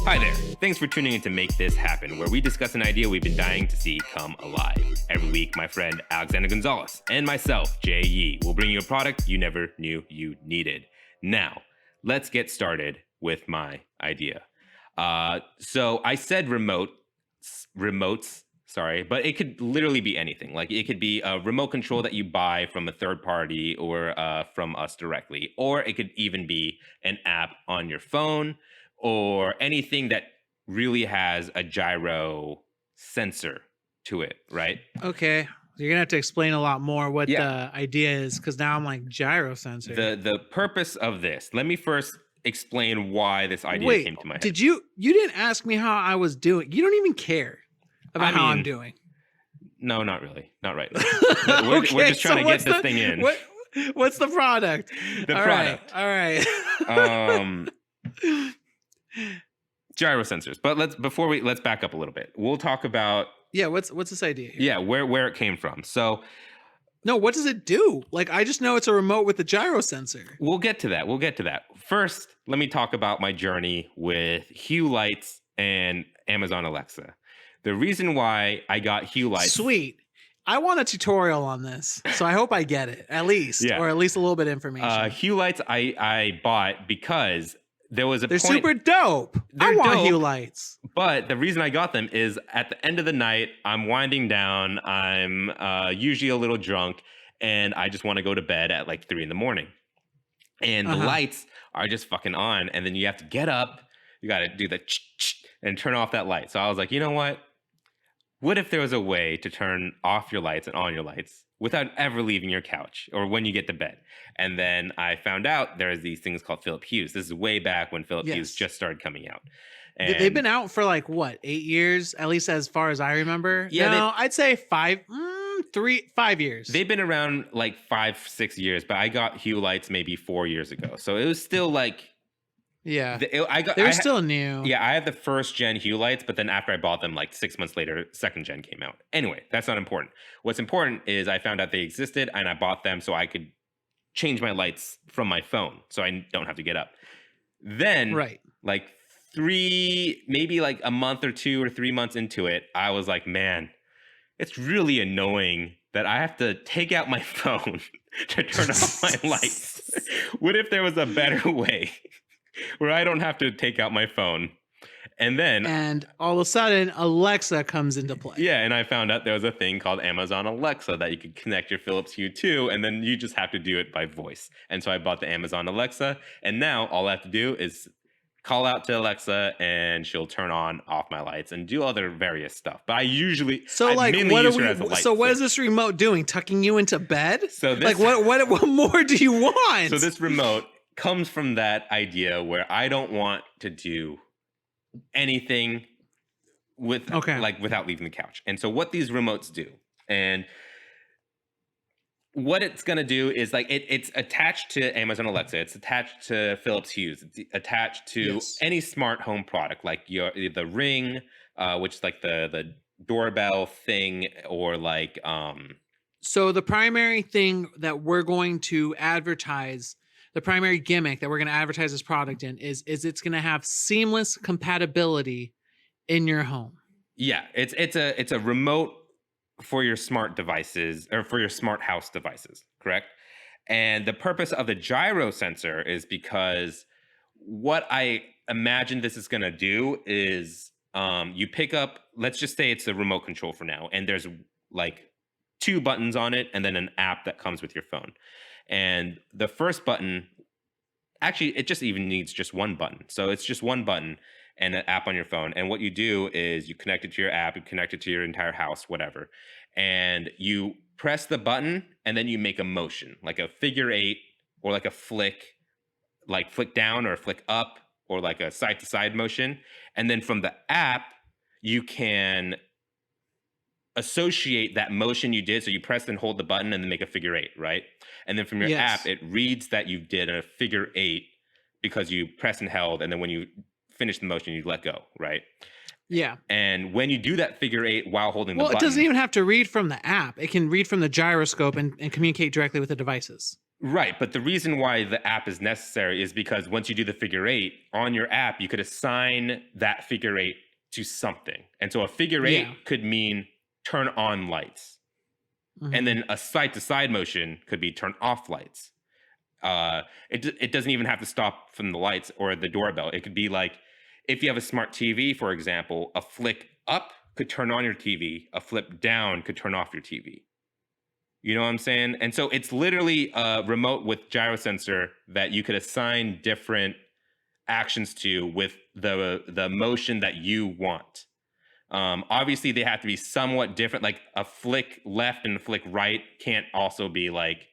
Hi there. Thanks for tuning in to Make This Happen, where we discuss an idea we've been dying to see come alive. Every week, my friend Alexander Gonzalez and myself, Jay Yee, will bring you a product you never knew you needed. Now, let's get started with my idea. So I said remotes, but it could literally be anything. Like it could be a remote control that you buy from a third party or from us directly, or it could even be an app on your phone or anything that really has a gyro sensor to it, right? Okay. You're gonna have to explain a lot more what the idea is, because now I'm like, gyro sensor. The purpose of this, let me first explain why this idea came to my head. Did you didn't ask me how I was doing. You don't even care about how I'm doing. No, not really. Not right now. We're just trying to get this thing in. What's the product? The product. All right. Gyro sensors. But let's back up a little bit. We'll talk about what's this idea here? Yeah, where it came from. So no, what does it do? Like, I just know it's a remote with a gyro sensor. We'll get to that. First, let me talk about my journey with Hue lights and Amazon Alexa. The reason why I got Hue lights. Sweet. I want a tutorial on this, so I hope I get it, at least, or at least a little bit of information. Hue lights I bought because there was They're super dope. I want Hue lights. But the reason I got them is at the end of the night, I'm winding down. I'm usually a little drunk, and I just want to go to bed at like 3 a.m. And the lights are just fucking on, and then you have to get up. You got to do the and turn off that light. So I was like, you know what? What if there was a way to turn off your lights and on your lights without ever leaving your couch or when you get to bed? And then I found out there's these things called Philip Hues. This is way back when Philip Hues just started coming out. And they've been out for like, what, 8 years? At least as far as I remember. Yeah, no, I'd say 5 years. They've been around like 5-6 years, but I got Hue lights maybe 4 years ago. So it was still like... Yeah, they're still new. Yeah, I had the first gen Hue lights, but then after I bought them, like 6 months later, second gen came out. Anyway, that's not important. What's important is I found out they existed and I bought them so I could change my lights from my phone, so I don't have to get up. Then, like maybe like a month or 2 or 3 months into it, I was like, man, it's really annoying that I have to take out my phone to turn off my lights. What if there was a better way? Where I don't have to take out my phone. And all of a sudden, Alexa comes into play. Yeah, and I found out there was a thing called Amazon Alexa that you could connect your Philips Hue to, and then you just have to do it by voice. And so I bought the Amazon Alexa, and now all I have to do is call out to Alexa, and she'll turn on, off my lights, and do other various stuff. But I usually what is this remote doing? Tucking you into bed? So this, what more do you want? So this remote comes from that idea where I don't want to do anything without leaving the couch. And so what these remotes do, and what it's going to do is like it's attached to Amazon Alexa, it's attached to Philips Hues, it's attached to any smart home product like the Ring, which is like the doorbell thing, or like So the primary thing that we're going to advertise, the primary gimmick that we're going to advertise this product in is it's going to have seamless compatibility in your home. Yeah, it's a remote for your smart devices or for your smart house devices, correct? And the purpose of the gyro sensor is because what I imagine this is going to do is you pick up, let's just say it's a remote control for now, and there's like 2 buttons on it and then an app that comes with your phone. And the first button, actually, it just even needs just 1 button. So it's just 1 button and an app on your phone. And what you do is you connect it to your app, you connect it to your entire house, whatever. And you press the button and then you make a motion, like a figure 8 or like a flick down or a flick up or like a side to side motion. And then from the app, you can associate that motion you did. So you press and hold the button and then make a figure 8, right? And then from your app, it reads that you did a figure 8 because you pressed and held. And then when you finish the motion, you let go, right? Yeah. And when you do that figure 8 while holding the button. Well, it doesn't even have to read from the app. It can read from the gyroscope and communicate directly with the devices. Right, but the reason why the app is necessary is because once you do the figure eight on your app, you could assign that figure eight to something. And so a figure Yeah. eight could mean turn on lights. And Hmm. then a side to side motion could be turn off lights. It doesn't even have to stop from the lights or the doorbell. It could be like if you have a smart TV, for example, a flick up could turn on your TV, a flip down could turn off your TV. You know what I'm saying? And so it's literally a remote with gyro sensor that you could assign different actions to with the motion that you want. Obviously, they have to be somewhat different. Like a flick left and a flick right can't also be like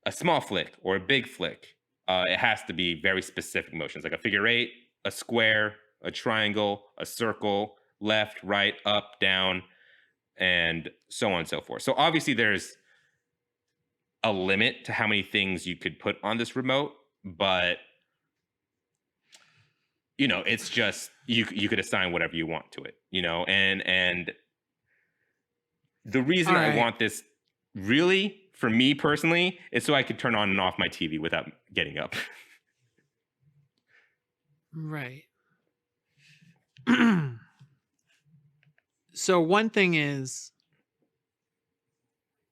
a small flick or a big flick. It has to be very specific motions, like a figure eight, a square, a triangle, a circle, left, right, up, down, and so on and so forth. So obviously, there's a limit to how many things you could put on this remote, but it's just you could assign whatever you want to it, and the reason All I right. want this really for me personally is so I could turn on and off my TV without getting up. Right. So one thing is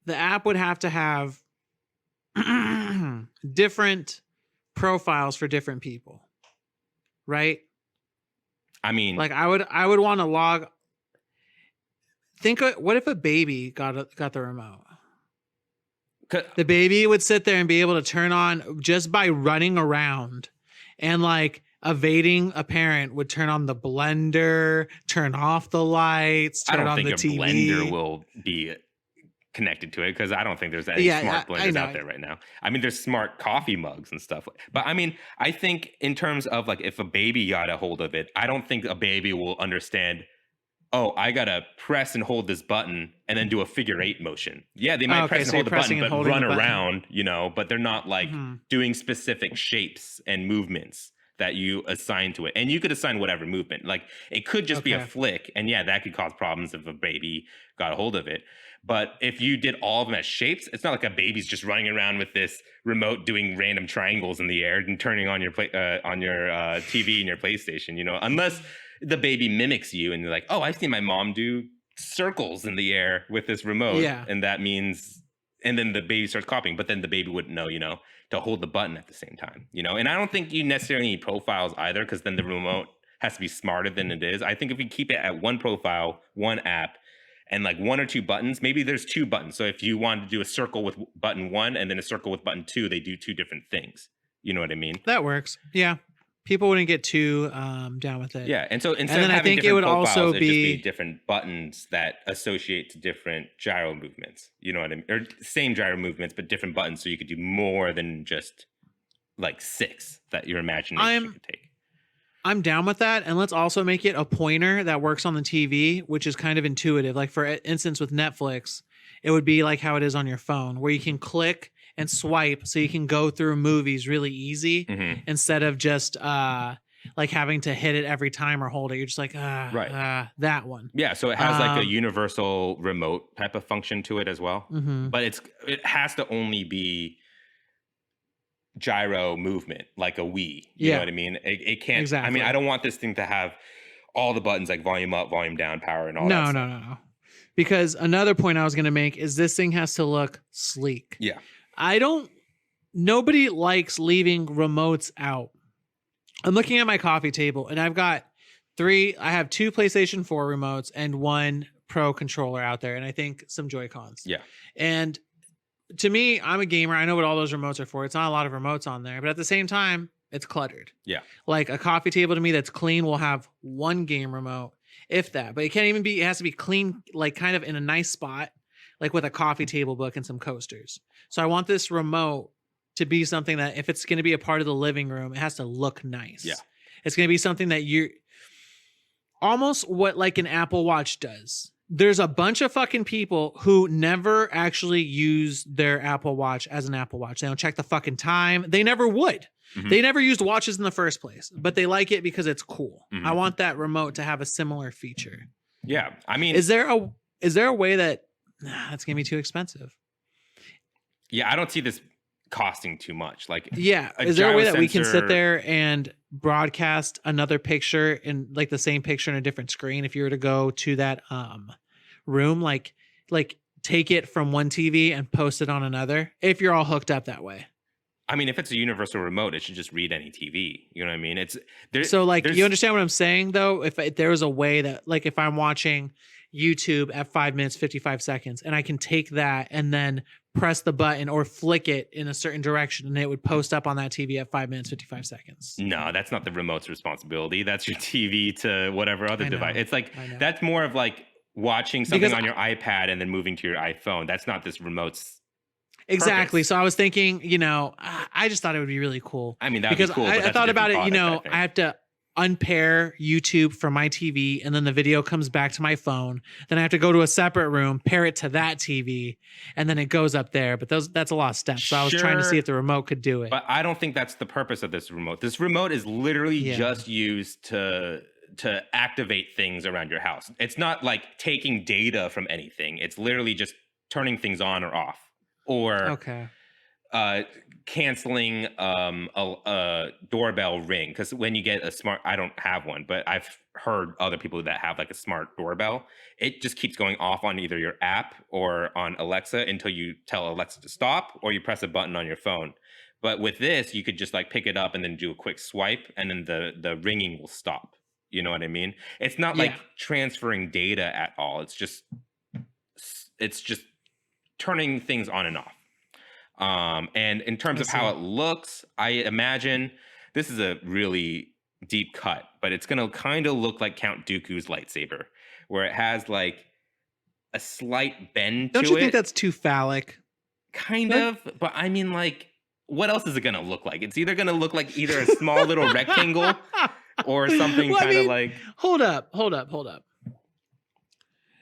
the app would have to have different profiles for different people, right? I mean, Like I would want to log. What if a baby got the remote? The baby would sit there and be able to turn on just by running around, and like evading a parent would turn on the blender, turn off the lights, I turn don't on think the a blender TV. will be connected to it because I don't think there's any Yeah, smart I blenders know. out there right now. I mean, there's smart coffee mugs and stuff. But I mean, I think in terms of like if a baby got a hold of it, I don't think a baby will understand, oh, I gotta press and hold this button and then do a figure eight motion. Yeah, they Oh, might okay, press and so you're hold the button, pressing and but holding the run button. around, but they're not like Hmm. doing specific shapes and movements that you assign to it. And you could assign whatever movement. Like it could just be a Okay. flick. And yeah, that could cause problems if a baby got a hold of it. But if you did all of them as shapes, it's not like a baby's just running around with this remote doing random triangles in the air and turning on your TV and your PlayStation. Unless the baby mimics you and you're like, oh, I've seen my mom do circles in the air with this remote. Yeah. And that means, and then the baby starts copying, but then the baby wouldn't know, to hold the button at the same time, and I don't think you necessarily need profiles either, because then the remote has to be smarter than it is. I think if we keep it at one profile, one app, and like one or two buttons, maybe there's two buttons. So if you wanted to do a circle with button one and then a circle with button two, they do two different things. You know what I mean? That works. Yeah. People wouldn't get too down with it. Yeah, and so And instead of then I having think it different would profiles, also it'd just be be different buttons that associate to different gyro movements. You know what I mean? Or same gyro movements, but different buttons, so you could do more than just like six that your imagination I'm could take. I'm down with that. And let's also make it a pointer that works on the TV, which is kind of intuitive. Like for instance, with Netflix, it would be like how it is on your phone, where you can click and swipe so you can go through movies really easy Hmm. instead of just like having to hit it every time or hold it. You're just like, Right. that one. Yeah, so it has like a Um, universal remote type of function to it as well. mhm. But it has to only be gyro movement, like a Wii. You know Yeah, what I mean? It can't. I mean, I exactly. don't want this thing to have all the buttons like volume up, volume down, power, and all that No, no, stuff. no, no. Because another point I was going to make is this thing has to look sleek. Yeah. I don't, nobody likes leaving remotes out. I'm looking at my coffee table and I have two PlayStation 4 remotes and one Pro controller out there, and I think some Joy-Cons. Yeah. And to me, I'm a gamer. I know what all those remotes are for. It's not a lot of remotes on there, but at the same time, it's cluttered. Yeah. Like a coffee table to me that's clean will have one game remote, if that. But it can't even be, it has to be clean, like kind of in a nice spot, like with a coffee table book and some coasters. So I want this remote to be something that if it's going to be a part of the living room, it has to look nice. Yeah. It's going to be something that you're almost what like an Apple Watch does. There's a bunch of fucking people who never actually use their Apple Watch as an Apple Watch. They don't check the fucking time. They never would. Mhm. They never used watches in the first place, but they like it because it's cool. Mhm. I want that remote to have a similar feature. Yeah. I mean, Is there a way that that's gonna be too expensive? yeah, I don't see this costing too much. Like Yeah. a Is there a gyro way that we can sit sensor. there and broadcast another picture in like the same picture in a different screen if you were to go to that room, like take it from one TV and post it on another if you're all hooked up that way? I mean, if it's a universal remote, it should just read any TV. You know what I mean? It's there. So like you There's understand what I'm saying though? If there was a way that like if I'm watching YouTube at 5 minutes 55 seconds and I can take that and then press the button or flick it in a certain direction and it would post up on that TV at 5 minutes 55 seconds. no, that's not the remote's responsibility. That's your TV to whatever other I device. know. It's like I know. that's more of like watching something Because on your iPad and then moving to your iPhone. That's not this remote's exactly. purpose. So I was thinking, I just thought it would be really cool I mean, that'd be because cool, but I that's a thought about different it, product, I I think. have to unpair YouTube from my TV and then the video comes back to my phone. Then I have to go to a separate room, pair it to that TV, and then it goes up there. But that's a lot of steps. So I was trying to see Sure. if the remote could do it. But I don't think that's the purpose of this remote. This remote is literally Yeah. just used to activate things around your house. It's not like taking data from anything. It's literally just turning things on or off, or Okay. canceling a doorbell ring. Because when you get a smart, I don't have one, but I've heard other people that have like a smart doorbell. It just keeps going off on either your app or on Alexa until you tell Alexa to stop, or you press a button on your phone. But with this, you could just like pick it up and then do a quick swipe, and then the ringing will stop. You know what I mean? It's not like Yeah. transferring data at all. It's just turning things on and off. And in terms I of how see. it looks, I imagine this is a really deep cut, but it's gonna kind of look like Count Dooku's lightsaber, where it has like a slight bend Don't to you think it, that's too phallic? kind Like, of. But I mean, like, what else is it gonna look like? It's either gonna look like either a small little rectangle or something well, I kind of mean, like, hold up.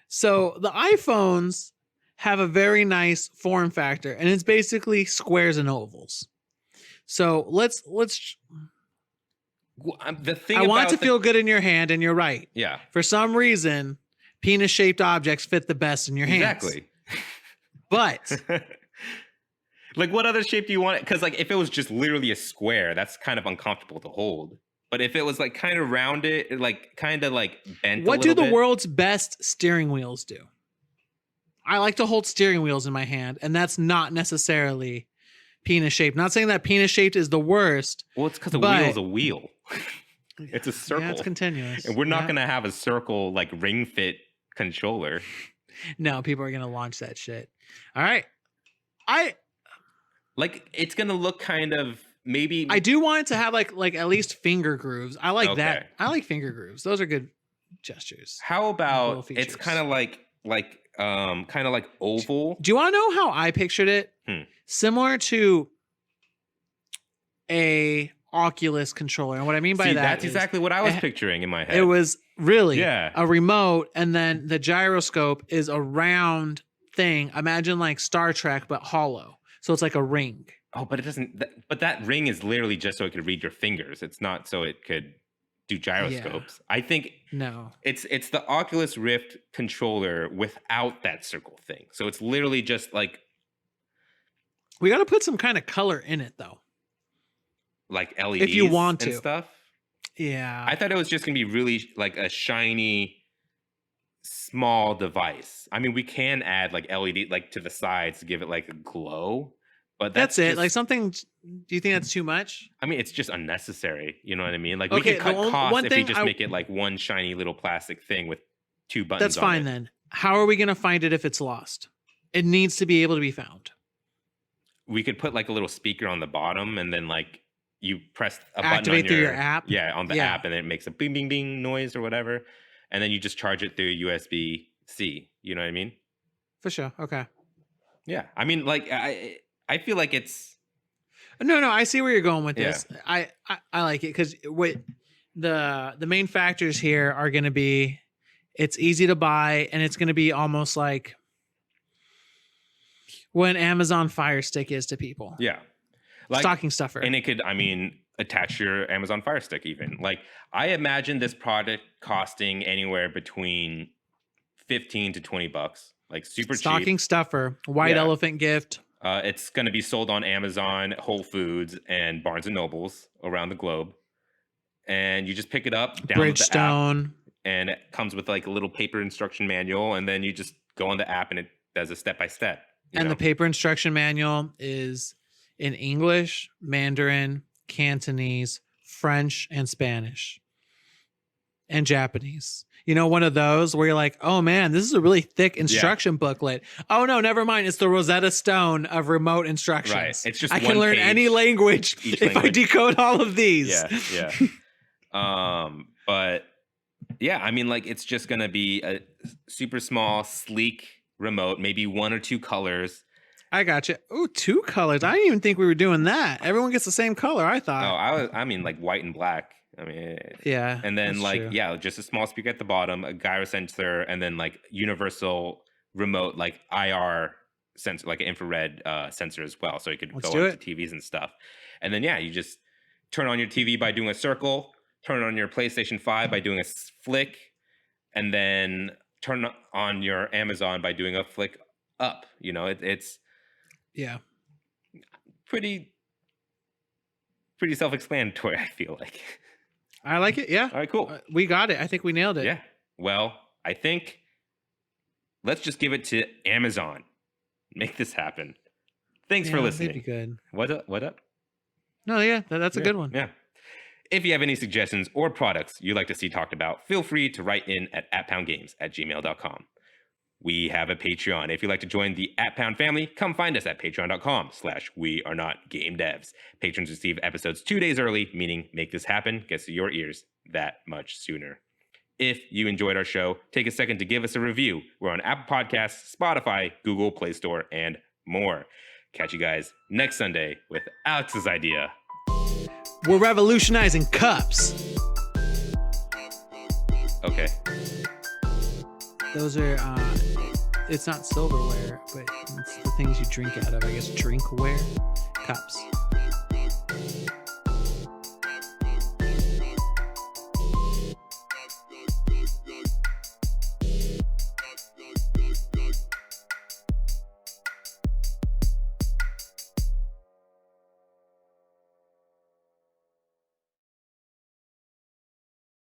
So the iPhones have a very nice form factor, and it's basically squares and ovals. So let's. the thing I want it to about the, feel good in your hand, and you're right. yeah, For some reason, penis-shaped objects fit the best in your hands. exactly. But Like, what other shape do you want it? Because, like, if it was just literally a square, that's kind of uncomfortable to hold. But if it was like kind of rounded, like kind of like bent, what a do little the bit, world's best steering wheels do? I like to hold steering wheels in my hand, and that's not necessarily penis-shaped. Not saying that penis-shaped is the worst. well, it's because a but- wheel is a wheel. It's a circle. Yeah, it's continuous. And we're not Yeah. going to have a circle like ring fit controller. No, people are gonna launch that shit. All right. Like, it's going to look kind of maybe. I do want it to have like at least finger grooves. I like that. Okay. I like finger grooves. Those are good gestures. How about Little it's features. kind of like oval? Do you want to know how I pictured it? Similar to a Oculus controller. And what I mean by See, that that's is exactly what I was it- picturing in my head. it was really Yeah. a remote, and then the gyroscope is a round thing. Imagine like Star Trek, but hollow. So it's like a ring. Oh, but it doesn't. But that ring is literally just so it could read your fingers. It's not so it could do gyroscopes. I think No. it's the Oculus Rift controller without that circle thing. So it's literally just like We got to put some kind of color in it though. LEDs If you want and to. stuff. Yeah. I thought it was just gonna be really like a shiny, small device. I mean, we can add like LED like to the sides to give it like a glow, but that's it. just- Like something. Do you think that's too much? I mean, it's just unnecessary. You know what I mean? Like, Okay, we could cut the one costs if we thing just I- make it like one shiny little plastic thing with two buttons. That's on fine it. then. How are we going to find it if it's lost? It needs to be able to be found. We could put like a little speaker on the bottom, and then like you press a button Activate on through your app? Yeah, on the Yeah. app, and then it makes a bing bing bing noise or whatever, and then you just charge it through USB C. You know what I mean? For sure. Okay. Yeah. I mean, like I feel like it's No, I see where you're going with Yeah. this. I like it because what the main factors here are going to be, it's easy to buy, and it's going to be almost like when Amazon Fire Stick is to people. yeah, like Stocking stuffer. and it could, I mean, attach your Amazon Fire Stick even. Like, I imagine this product costing anywhere between $15 to $20, like super Stocking cheap. stuffer. White Yeah. elephant gift. It's going to be sold on Amazon, Whole Foods, and Barnes and Nobles around the globe. And you just pick it up, download the app, Bridgestone. and it comes with like a little paper instruction manual. And then you just go on the app, and it does a step by step. And the paper instruction manual is in English, Mandarin, Cantonese, French, and Spanish, and Japanese. You know, one of those where you're like, oh man, this is a really thick instruction booklet. Oh no, never mind. It's the Rosetta Stone of remote instructions. Right. It's just I can one learn page, any language each if I language. decode all of these. Yeah. But yeah, I mean, like, it's just gonna be a super small, sleek remote, maybe 1 or 2 colors. I got you. Ooh, 2 colors. I didn't even think we were doing that. Everyone gets the same color, I Oh, thought. I mean, like white and black. I mean, Yeah. and then that's like, true. yeah, just a small speaker at the bottom, a gyro sensor, and then like universal remote, like IR sensor, like an infrared sensor as well. So you could Let's go do onto it. TVs and stuff. And then, yeah, you just turn on your TV by doing a circle, turn on your PlayStation 5 by doing a flick, and then turn on your Amazon by doing a flick up. You know, it's Yeah. pretty self-explanatory, I feel like. I like it. Yeah. All right, cool. We got it. I think we nailed it. Yeah. Well, I think let's just give it to Amazon. Make this happen. Thanks for Yeah, listening. They'd be good. What up? What up? No, yeah, that's a good one. Yeah. If you have any suggestions or products you'd like to see talked about, feel free to write in at @poundgames@gmail.com. We have a Patreon. If you'd like to join the @Pound family, come find us at patreon.com/wearenotgamedevs. Patrons receive episodes 2 days early, meaning Make This Happen gets to your ears that much sooner. If you enjoyed our show, take a second to give us a review. We're on Apple Podcasts, Spotify, Google Play Store, and more. Catch you guys next Sunday with Alex's idea. We're revolutionizing cups. Okay. Those are it's not silverware, but it's the things you drink out of. I guess drinkware, cups.